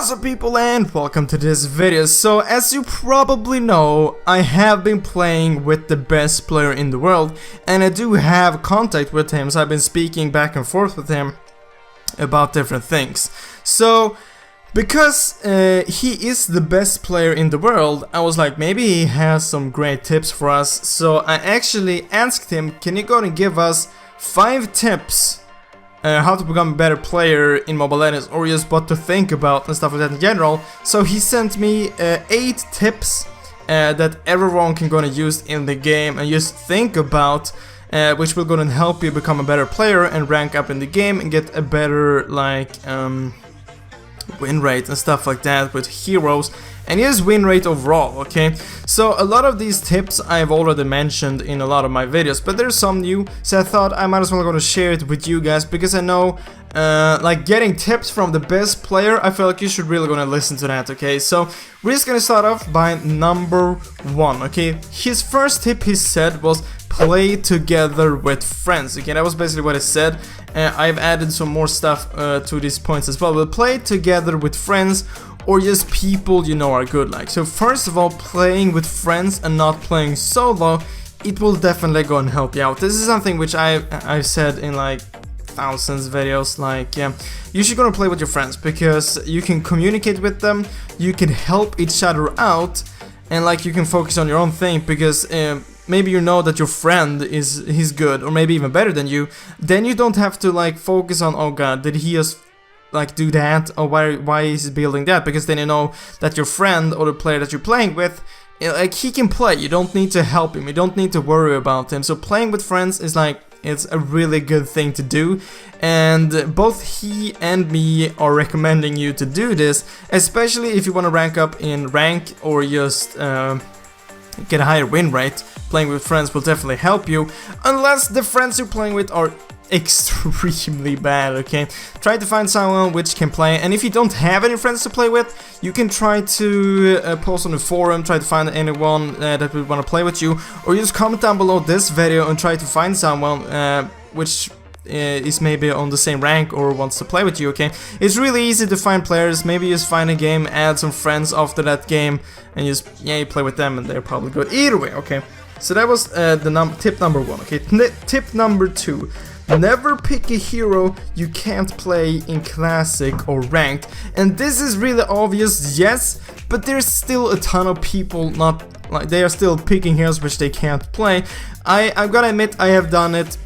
What's up people and welcome to this video. So as you probably know, I have been playing with the best player in the world and I do have contact with him, so I've been speaking back and forth with him about different things. So because he is the best player in the world, I was like, maybe he has some great tips for us. So I actually asked him, can you go and give us 5 tips how to become a better player in Mobile Legends, or just what to think about and stuff like that in general. So he sent me 8 tips that everyone can gonna use in the game and just think about, which will gonna help you become a better player and rank up in the game and get a better win rate and stuff like that with heroes, and his win rate overall, okay? So a lot of these tips I've already mentioned in a lot of my videos, but there's some new, so I thought I might as well go to share it with you guys, because I know like getting tips from the best player, I feel like you should really gonna listen to that, okay? So we're just gonna start off by number 1, okay? His first tip, he said, was play together with friends. Okay, that was basically what I said. I've added some more stuff to these points as well, but play together with friends or just people you know are good. Like, so first of all, playing with friends and not playing solo, it will definitely go and help you out. This is something which I've said in like thousands of videos. Like, yeah, you should gonna play with your friends because you can communicate with them, you can help each other out, and like you can focus on your own thing, because maybe you know that your friend he's good or maybe even better than you. Then you don't have to like focus on, oh god, did he just like do that, or why is he building that, because then you know that your friend or the player that you're playing with, like, he can play. You don't need to help him, you don't need to worry about him. So playing with friends is like, it's a really good thing to do, and both he and me are recommending you to do this, especially if you want to rank up in rank or just get a higher win rate. Playing with friends will definitely help you, unless the friends you're playing with are extremely bad, okay? Try to find someone which can play, and if you don't have any friends to play with, you can try to post on the forum, try to find anyone that would want to play with you, or just comment down below this video and try to find someone which is maybe on the same rank or wants to play with you, okay? It's really easy to find players. Maybe just find a game, add some friends after that game, and just, yeah, you play with them and they're probably good either way, okay? So that was tip number 1, okay? Tip number 2. Never pick a hero you can't play in Classic or Ranked. And this is really obvious, yes, but there's still a ton of people not, like, they are still picking heroes which they can't play. I've gotta admit, I have done it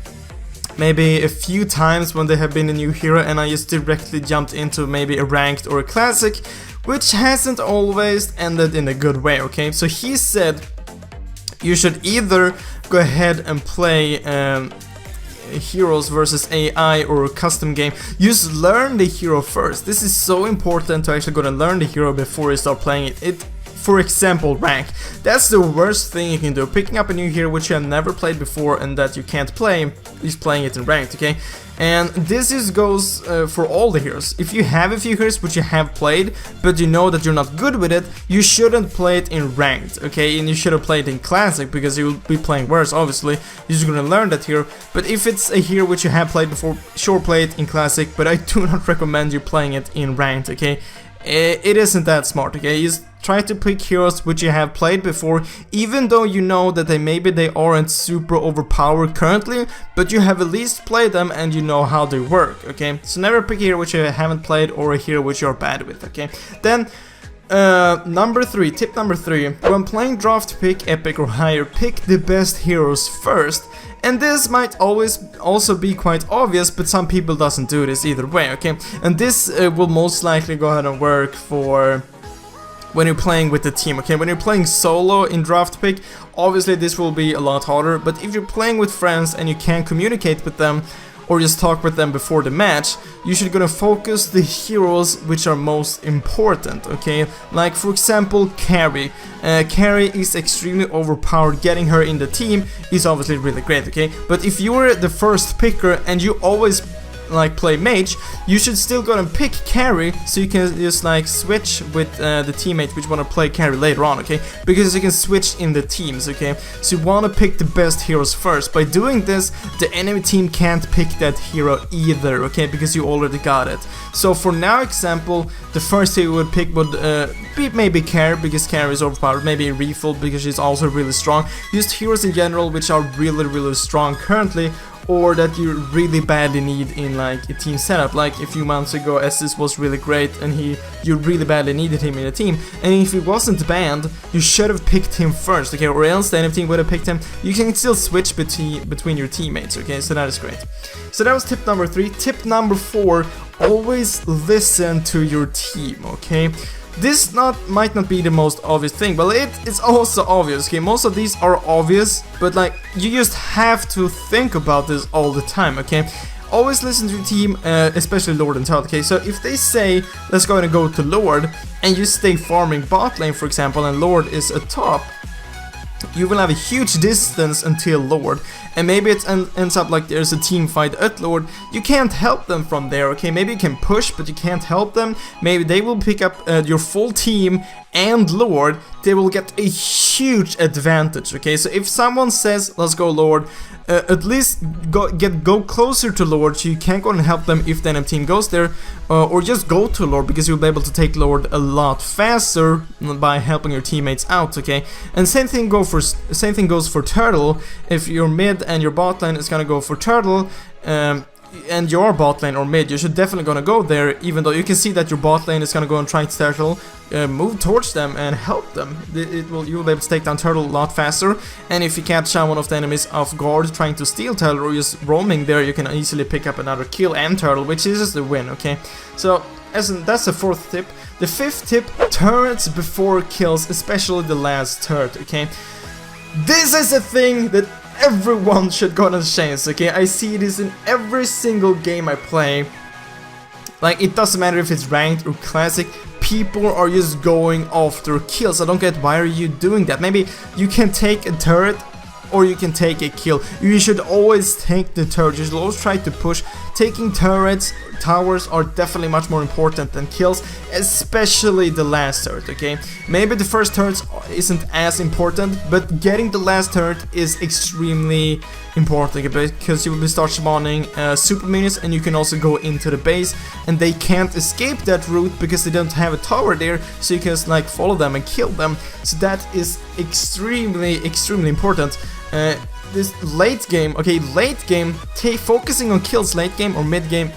maybe a few times when there have been a new hero and I just directly jumped into maybe a Ranked or a Classic, which hasn't always ended in a good way, okay? So he said you should either go ahead and play heroes versus AI or a custom game. Just learn the hero first. This is so important to actually go and learn the hero before you start playing it. For example, rank. That's the worst thing you can do. Picking up a new hero which you have never played before and that you can't play, is playing it in ranked, okay? And this just goes for all the heroes. If you have a few heroes which you have played, but you know that you're not good with it, you shouldn't play it in ranked, okay? And you should have played it in classic, because you'll be playing worse, obviously. You're just gonna learn that hero. But if it's a hero which you have played before, sure, play it in classic, but I do not recommend you playing it in ranked, okay? It isn't that smart, okay? Just try to pick heroes which you have played before, even though you know that they aren't super overpowered currently, but you have at least played them and you know how they work, okay? So never pick a hero which you haven't played or a hero which you're bad with, okay? Then number 3, tip number 3, when playing draft pick, epic or higher, pick the best heroes first. And this might always also be quite obvious, but some people doesn't do this either way, okay? And this will most likely go ahead and work for when you're playing with the team, okay? When you're playing solo in draft pick, obviously this will be a lot harder, but if you're playing with friends and you can communicate with them or just talk with them before the match, you should gonna focus the heroes which are most important, okay? Like, for example, Carry. Carry is extremely overpowered. Getting her in the team is obviously really great, okay? But if you're the first picker and you always like play mage, you should still go and pick carry, so you can just like switch with the teammate which want to play carry later on, okay? Because you can switch in the teams, okay? So you want to pick the best heroes first. By doing this, the enemy team can't pick that hero either, okay? Because you already got it. So for now example, the first hero would pick would be maybe carry, because carry is overpowered, maybe refill because she's also really strong. Just heroes in general which are really strong currently, or that you really badly need in like a team setup. Like a few months ago, Estus was really great and you really badly needed him in a team, and if he wasn't banned, you should have picked him first, okay? Or else the enemy team would have picked him. You can still switch between your teammates, okay? So that is great. So that was tip number 3. Tip number 4, always listen to your team, okay? This might not be the most obvious thing, but it's also obvious, okay? Most of these are obvious, but like, you just have to think about this all the time, okay? Always listen to your team, especially Lord and Turtle, okay? So if they say, let's go to Lord, and you stay farming bot lane, for example, and Lord is a top, you will have a huge distance until Lord, and maybe it ends up like there's a team fight at Lord. You can't help them from there, okay? Maybe you can push, but you can't help them. Maybe they will pick up your full team and Lord. They will get a huge advantage, okay? So if someone says, let's go Lord, at least go closer to Lord, so you can't go and help them if the enemy team goes there, or just go to Lord, because you'll be able to take Lord a lot faster by helping your teammates out, okay? And same thing goes for Turtle. If you're mid and your bot lane is gonna go for Turtle, and your bot lane or mid, you should definitely gonna go there, even though you can see that your bot lane is gonna go and try to Turtle, move towards them and help them. You will be able to take down Turtle a lot faster, and if you catch one of the enemies off guard trying to steal Turtle or just roaming there, you can easily pick up another kill and Turtle, which is the win, okay? So that's the 4th tip. The 5th tip, turrets before kills, especially the last turret, okay? This is a thing that everyone should go on a chance, okay? I see this in every single game I play. Like, it doesn't matter if it's ranked or classic, people are just going after kills. I don't get, why are you doing that? Maybe you can take a turret or you can take a kill. You should always take the turret. You should always try to push. Taking turrets, towers are definitely much more important than kills, especially the last turret, okay? Maybe the first turret isn't as important, but getting the last turret is extremely important, because you will start spawning super minions, and you can also go into the base, and they can't escape that route because they don't have a tower there, so you can like follow them and kill them. So that is extremely important. This late game, okay, late game, focusing on kills late game or mid game,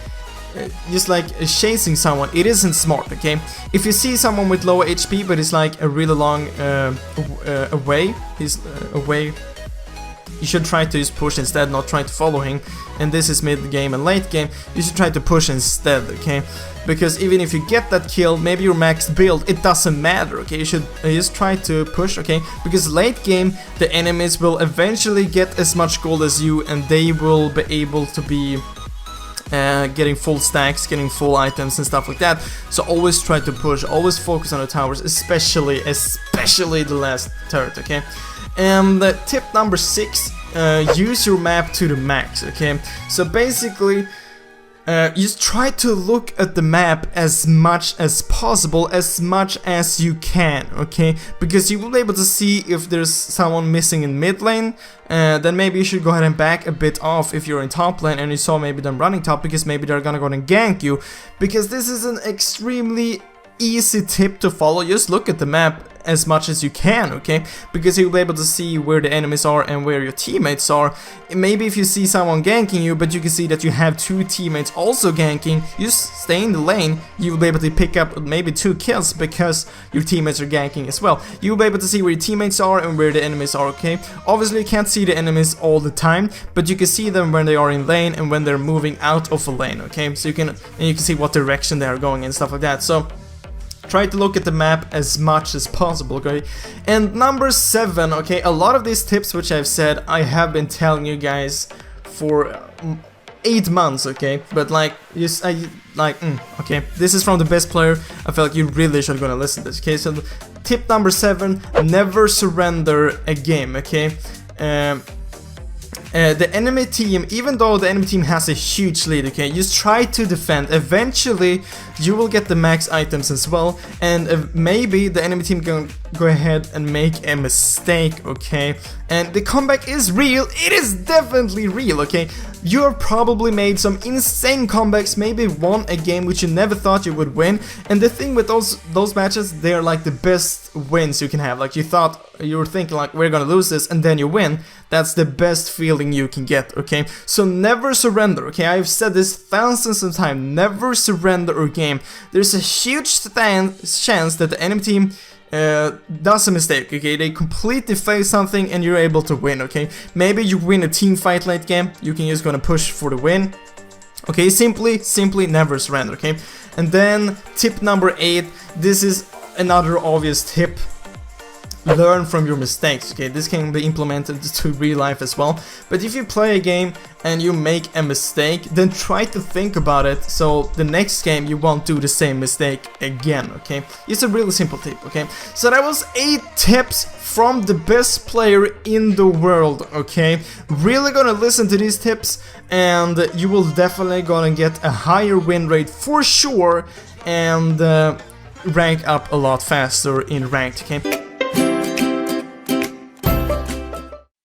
just like chasing someone, it isn't smart, okay? If you see someone with low HP but it's like a really long away, you should try to just push instead, not try to follow him. And this is mid game and late game, you should try to push instead, okay? Because even if you get that kill, maybe your max build, it doesn't matter, okay? You should just try to push, okay? Because late game, the enemies will eventually get as much gold as you, and they will be able to be getting full stacks, getting full items and stuff like that. So always try to push, always focus on the towers, especially the last turret, okay? And tip number 6, use your map to the max, okay? So basically, just try to look at the map as much as possible, as much as you can, okay? Because you will be able to see if there's someone missing in mid lane, then maybe you should go ahead and back a bit off if you're in top lane and you saw maybe them running top, because maybe they're gonna go and gank you. Because this is an extremely easy tip to follow. Just look at the map as much as you can, okay? Because you'll be able to see where the enemies are and where your teammates are. Maybe if you see someone ganking you, but you can see that you have 2 teammates also ganking, you stay in the lane, you will be able to pick up maybe 2 kills because your teammates are ganking as well. You'll be able to see where your teammates are and where the enemies are, okay? Obviously you can't see the enemies all the time, but you can see them when they are in lane and when they're moving out of a lane, okay? So you can see what direction they are going and stuff like that. So try to look at the map as much as possible, okay? And number 7, okay, a lot of these tips which I've said, I have been telling you guys for 8 months, okay? But like, okay, this is from the best player. I feel like you really should gonna listen to this, okay? So tip number 7, never surrender a game, okay? the enemy team, even though the enemy team has a huge lead, okay, just try to defend. Eventually you will get the max items as well, and maybe the enemy team can go ahead and make a mistake, okay? And the comeback is real. It is definitely real, okay? You have probably made some insane comebacks, maybe won a game which you never thought you would win. And the thing with those matches, they're like the best wins you can have. Like you were thinking like, we're gonna lose this, and then you win. That's the best feeling you can get, okay? So never surrender, okay? I've said this thousands of times. Never surrender a game. There's a huge chance that the enemy team does a mistake, okay? They completely fail something and you're able to win, okay? Maybe you win a team fight late game, you can just gonna push for the win. Okay, simply never surrender, okay? And then tip number 8, this is another obvious tip. Learn from your mistakes, okay? This can be implemented to real life as well. But if you play a game and you make a mistake, then try to think about it so the next game you won't do the same mistake again, okay? It's a really simple tip, okay? So that was 8 tips from the best player in the world, okay? Really gonna listen to these tips and you will definitely gonna get a higher win rate for sure, and rank up a lot faster in ranked, okay?